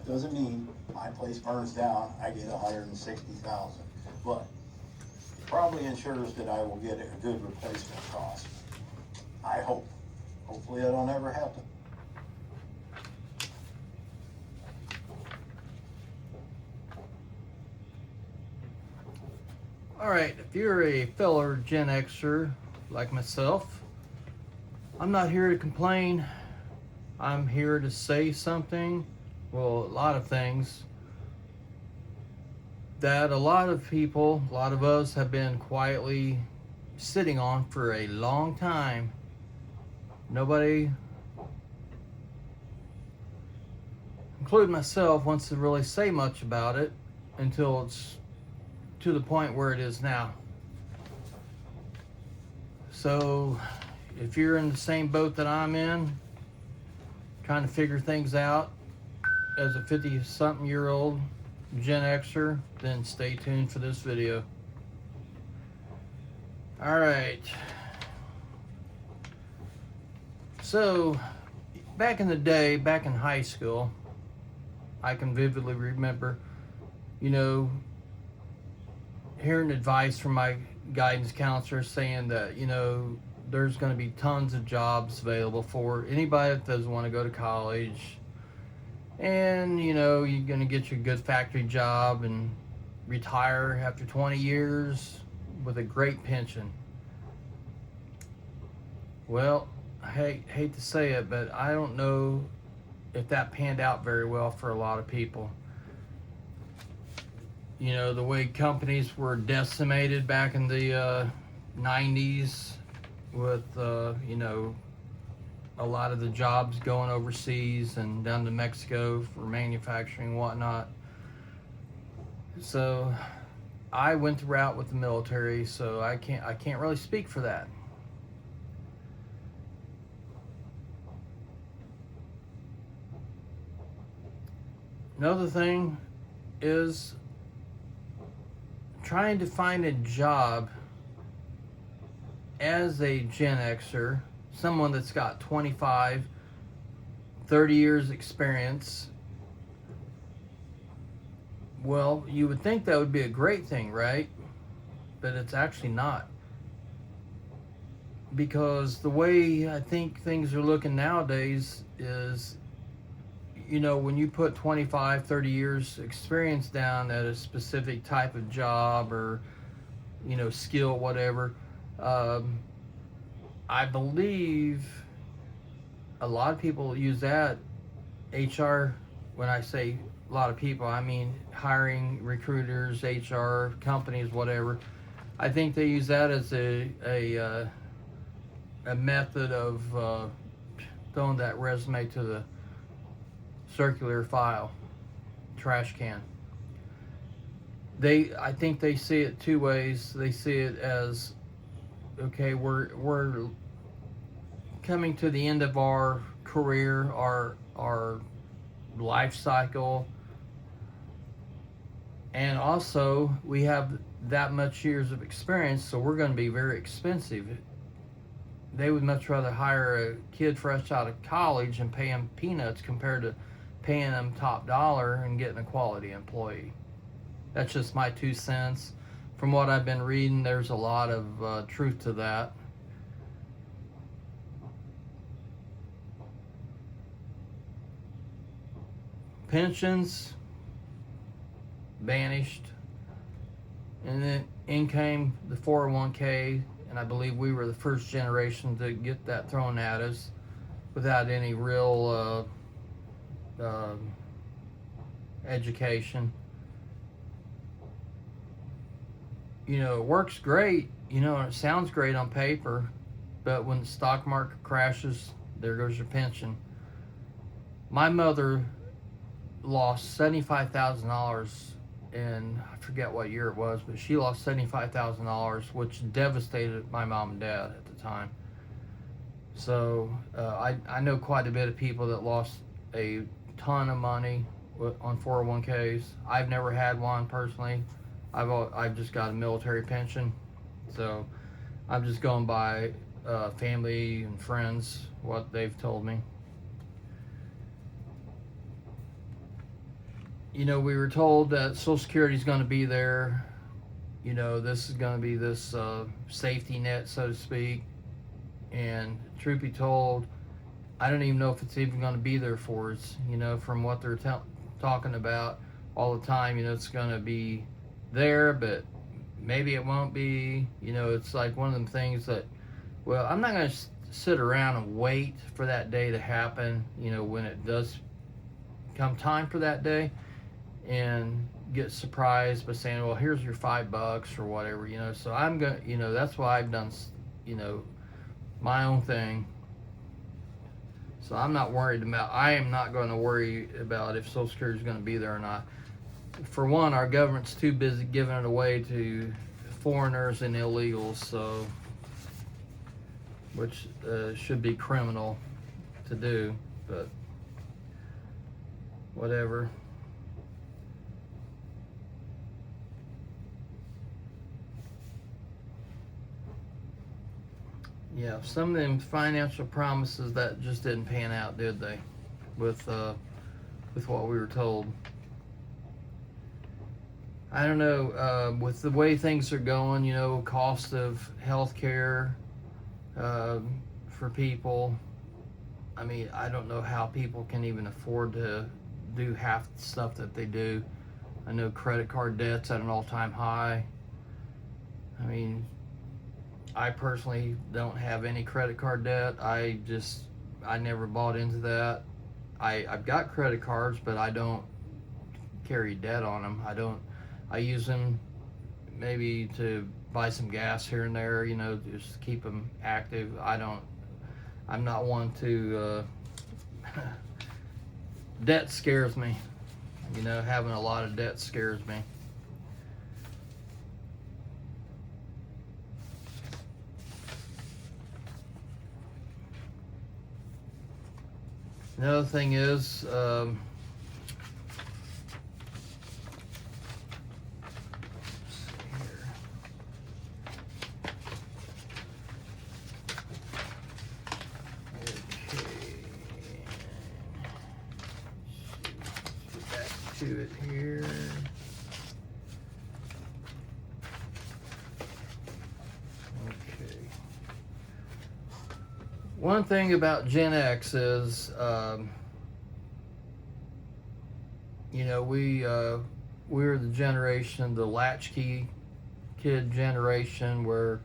That doesn't mean my place burns down, I get $160,000, but probably ensures that I will get a good replacement cost. I hope. Hopefully that'll never happen. All right, if you're a fellow Gen Xer like myself, I'm not here to complain. I'm here to say something, well, a lot of things, that a lot of people, a lot of us have been quietly sitting on for a long time. Nobody, including myself, wants to really say much about it until it's to the point where it is now. So if you're in the same boat that I'm in, trying to figure things out as a 50-something-year-old Gen Xer, then stay tuned for this video. All right. So, back in the day, back in high school, I can vividly remember, hearing advice from my guidance counselor saying that, there's going to be tons of jobs available for anybody that doesn't want to go to college. And, you're going to get your good factory job and retire after 20 years with a great pension. Well, I hate to say it, but I don't know if that panned out very well for a lot of people. The way companies were decimated back in the 90s with, a lot of the jobs going overseas and down to Mexico for manufacturing and whatnot. So I went the route with the military, so I can't really speak for that. Another thing is trying to find a job as a Gen Xer, someone that's got 25, 30 years experience. Well, you would think that would be a great thing, right? But it's actually not. Because the way I think things are looking nowadays is, when you put 25, 30 years experience down at a specific type of job or, skill, whatever, I believe a lot of people use that HR, when I say a lot of people, I mean hiring, recruiters, HR, companies, whatever. I think they use that as a method of throwing that resume to the circular file, trash can. I think they see it two ways. They see it as, okay, we're coming to the end of our career, our life cycle, and also we have that much years of experience, so we're going to be very expensive. They would much rather hire a kid fresh out of college and pay him peanuts compared to paying them top dollar and getting a quality employee. That's just my 2 cents. From what I've been reading, there's a lot of truth to that. Pensions vanished, and then in came the 401k, and I believe we were the first generation to get that thrown at us without any real education. It works great, and it sounds great on paper, but when the stock market crashes, there goes your pension. My mother lost $75,000 in, I forget what year it was, but she lost $75,000, which devastated my mom and dad at the time. So I know quite a bit of people that lost a ton of money on 401ks. I've never had one personally. I've just got a military pension, so I'm just going by family and friends, what they've told me. you know, we were told that Social Security is going to be there. You know, this is going to be this safety net, so to speak. And truth be told, I don't even know if it's even going to be there for us. You know, from what they're talking about all the time, you know, it's going to be there, but maybe it won't be. You know, it's like one of them things that, well, I'm not going to sit around and wait for that day to happen, you know, when it does come time for that day, and get surprised by saying, well, here's your $5 or whatever, you know. So I'm going to, you know, that's why I've done, you know, my own thing. So I'm not worried about, I am not going to worry about if Social Security is going to be there or not. For one, our government's too busy giving it away to foreigners and illegals, so, which should be criminal to do, but whatever. Yeah, some of them financial promises that just didn't pan out, did they? With what we were told. I don't know, with the way things are going, you know, cost of healthcare for people. I mean, I don't know how people can even afford to do half the stuff that they do. I know credit card debt's at an all-time high. I mean, I personally don't have any credit card debt. I never bought into that. I've got credit cards, but I don't carry debt on them. I use them maybe to buy some gas here and there, you know, just keep them active. I'm not one to, debt scares me. You know, having a lot of debt scares me. Another thing is, to it here. Okay. One thing about Gen X is, you know, we're the generation, the latchkey kid generation, where,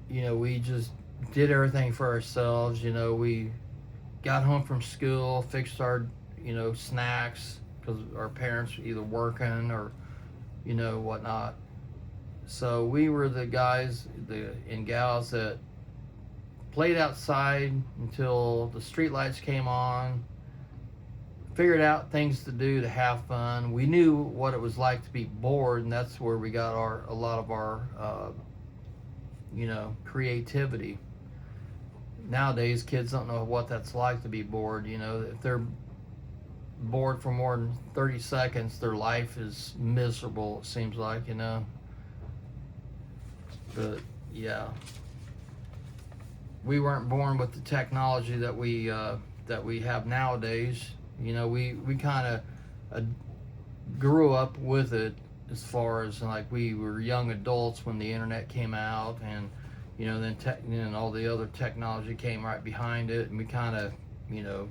you know, we just did everything for ourselves. You know, we got home from school, fixed our, you know, snacks, because our parents were either working or, you know, whatnot. So we were the guys and gals that played outside until the street lights came on, figured out things to do to have fun. We knew what it was like to be bored, and that's where we got a lot of our, you know, creativity. Nowadays, kids don't know what that's like to be bored. You know, if they're bored for more than 30 seconds, their life is miserable, it seems like, you know. But yeah, we weren't born with the technology that we have nowadays. You know, we kind of grew up with it, as far as like we were young adults when the internet came out, and, you know, then all the other technology came right behind it, and we kind of, you know,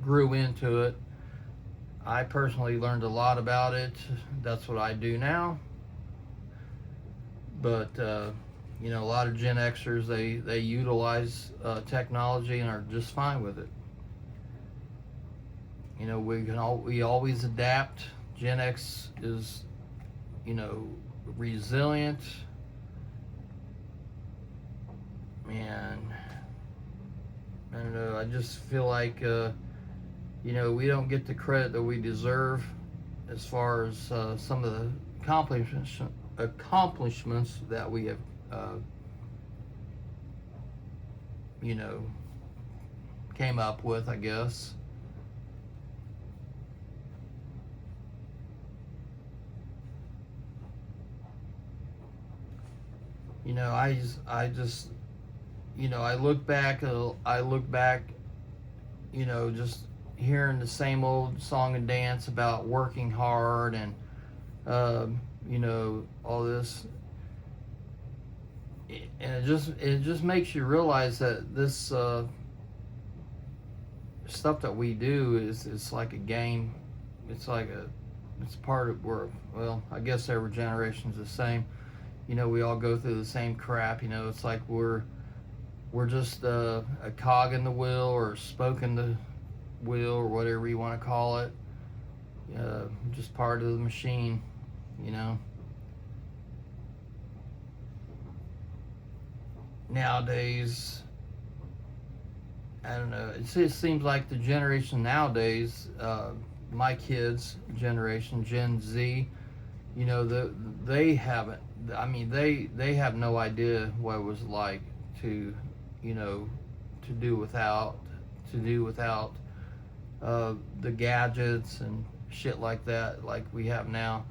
grew into it. I personally learned a lot about it. That's what I do now. But you know, a lot of Gen Xers, they utilize technology and are just fine with it. You know, we always adapt. Gen X is, you know, resilient, and I don't know, I just feel like you know, we don't get the credit that we deserve as far as some of the accomplishments that we have, you know, came up with, I guess. You know, I just, you know, I look back, you know, just hearing the same old song and dance about working hard and all this, and it just makes you realize that this stuff that we do is like a game. It's part of I guess every generation's the same. We all go through the same crap. It's like we're just a cog in the wheel, or spoke in the wheel, or whatever you want to call it. Just part of the machine. Nowadays, I don't know, it just seems like the generation nowadays, my kids' generation, Gen Z, they haven't, they have no idea what it was like to do without the gadgets and shit like that, like we have now.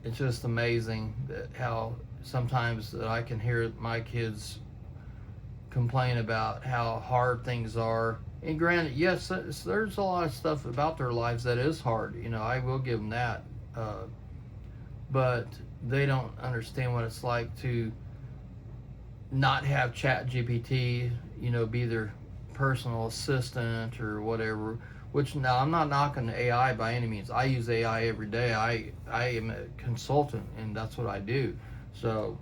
It's just amazing that how sometimes that I can hear my kids complain about how hard things are. And granted, yes, there's a lot of stuff about their lives that is hard. I will give them that. But they don't understand what it's like to not have Chat GPT, be their personal assistant or whatever. Which, now, I'm not knocking AI by any means. I use AI every day. I am a consultant, and that's what I do. So,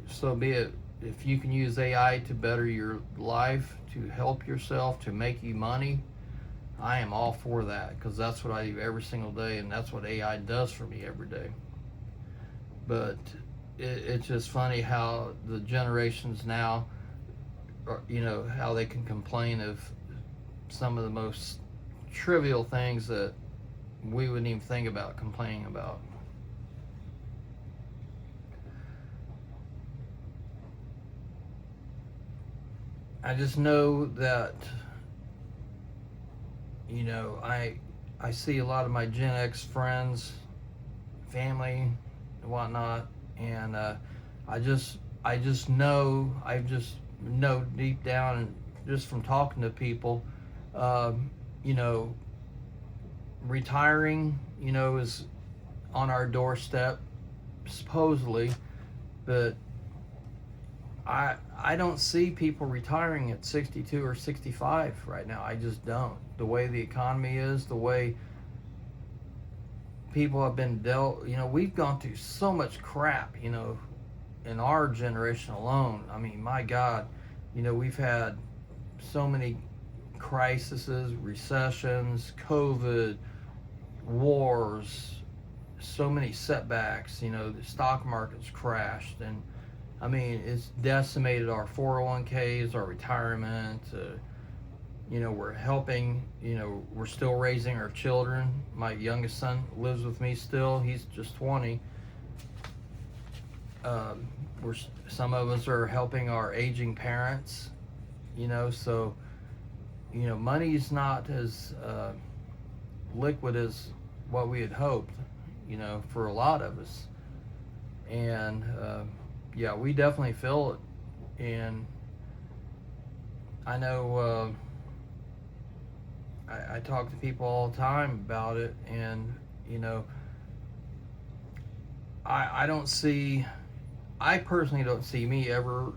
so be it. If you can use AI to better your life, to help yourself, to make you money, I am all for that, because that's what I do every single day, and that's what AI does for me every day. But it's just funny how the generations now, how they can complain of some of the most trivial things that we wouldn't even think about complaining about. I just know that, I see a lot of my Gen X friends, family, and whatnot, and I just know deep down, and just from talking to people, retiring, is on our doorstep, supposedly, but I don't see people retiring at 62 or 65 right now. I just don't. The way the economy is, the way people have been dealt, we've gone through so much crap, in our generation alone. I mean, my God, we've had so many crises, recessions, COVID, wars, so many setbacks. The stock market's crashed, and it's decimated our 401ks, our retirement. We're helping, we're still raising our children. My youngest son lives with me still. He's just 20. Some of us are helping our aging parents, so, money's not as liquid as what we had hoped, for a lot of us. And, yeah, we definitely feel it, and I know I talk to people all the time about it, and I personally don't see me ever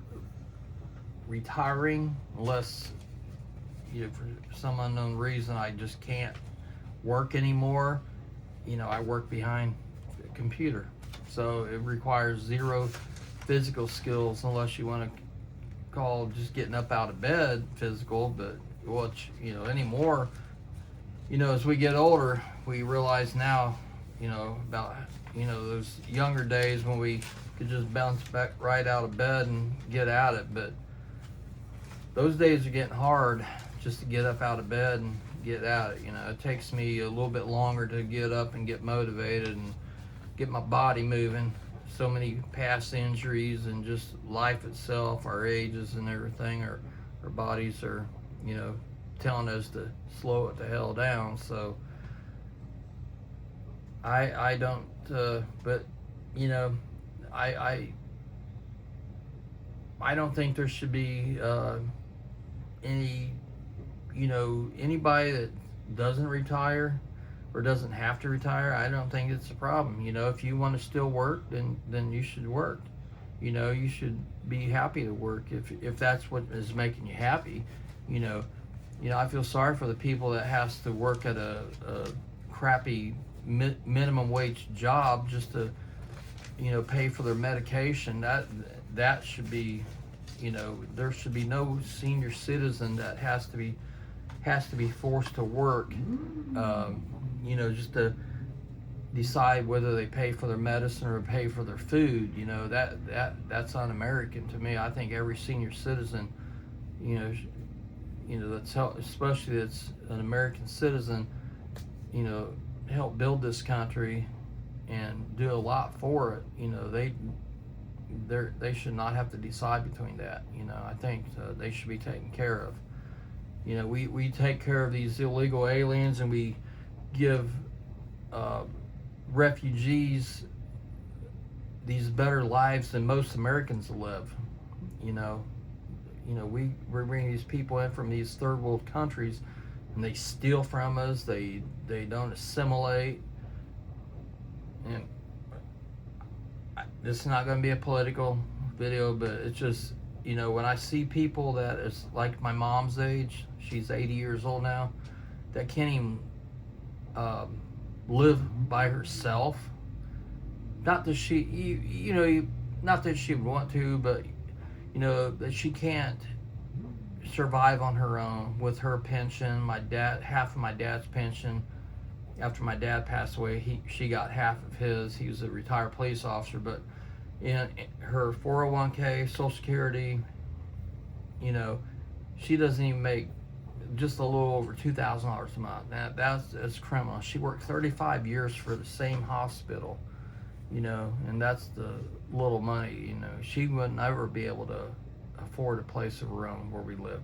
retiring unless for some unknown reason I just can't work anymore. I work behind a computer, so it requires zero physical skills, unless you want to call just getting up out of bed physical. But anymore, as we get older, we realize now, about those younger days when we could just bounce back right out of bed and get at it. But those days are getting hard, just to get up out of bed and get at it. It takes me a little bit longer to get up and get motivated and get my body moving. So many past injuries and just life itself, our ages and everything, our bodies are, telling us to slow it the hell down. So I don't, but I don't think there should be any, anybody that doesn't retire or doesn't have to retire, I don't think it's a problem. If you want to still work, then you should work. You should be happy to work if that's what is making you happy. I feel sorry for the people that has to work at a crappy minimum wage job just to, pay for their medication. That should be, there should be no senior citizen that has to be forced to work, just to decide whether they pay for their medicine or pay for their food. That's un-American to me. I think every senior citizen, especially that's an American citizen, help build this country and do a lot for it. They should not have to decide between that. I think they should be taken care of. We take care of these illegal aliens, and we give refugees these better lives than most Americans live. We bring these people in from these third world countries, and they steal from us. They don't assimilate. And this is not going to be a political video, but it's just, when I see people that is like my mom's age, she's 80 years old now, that can't even live by herself. Not that she, not that she would want to, but that she can't survive on her own with her pension. Half of my dad's pension. After my dad passed away, she got half of his. He was a retired police officer, but in her 401k, Social Security, she doesn't even make just a little over $2,000 a month. That's criminal. She worked 35 years for the same hospital, and that's the little money. She would never be able to afford a place of her own where we live.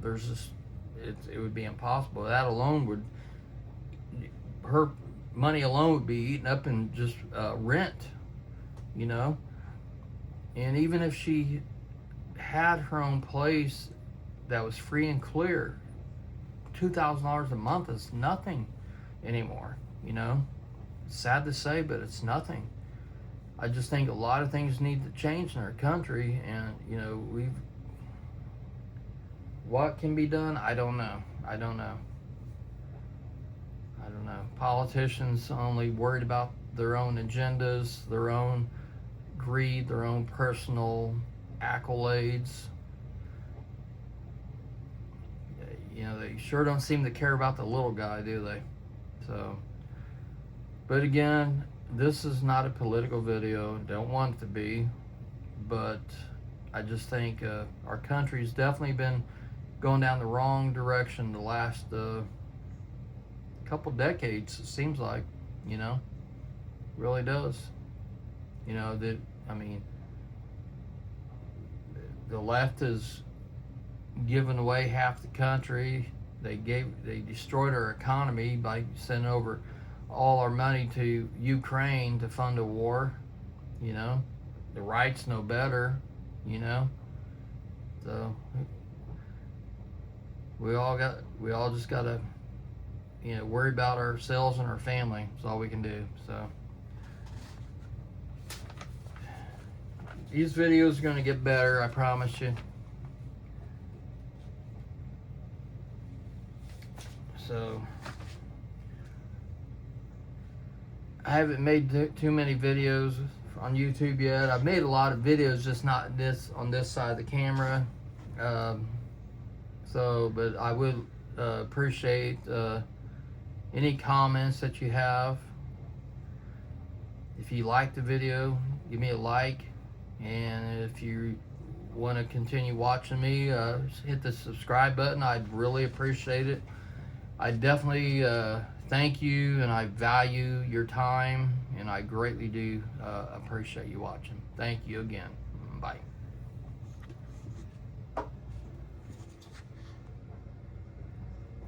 It would be impossible. That alone her money alone would be eaten up in just rent, and even if she had her own place that was free and clear, $2,000 a month is nothing anymore. It's sad to say, but it's nothing. I just think a lot of things need to change in our country, and what can be done, I don't know. Politicians only worried about their own agendas, their own greed, their own personal accolades. They sure don't seem to care about the little guy, do they? So, but again, this is not a political video. Don't want it to be, but I just think our country's definitely been going down the wrong direction the last couple decades, it seems like, really does. The left has given away half the country. They destroyed our economy by sending over all our money to Ukraine to fund a war. The right's no better, so we all just gotta worry about ourselves and our family. That's all we can do. So these videos are going to get better, I promise you. So I haven't made too many videos on YouTube yet. I've made a lot of videos, just not on this side of the camera. But I would appreciate any comments that you have. If you like the video, give me a like, and if you want to continue watching me, hit the subscribe button. I'd really appreciate it. I definitely thank you, and I value your time, and I greatly do appreciate you watching. Thank you again. Bye.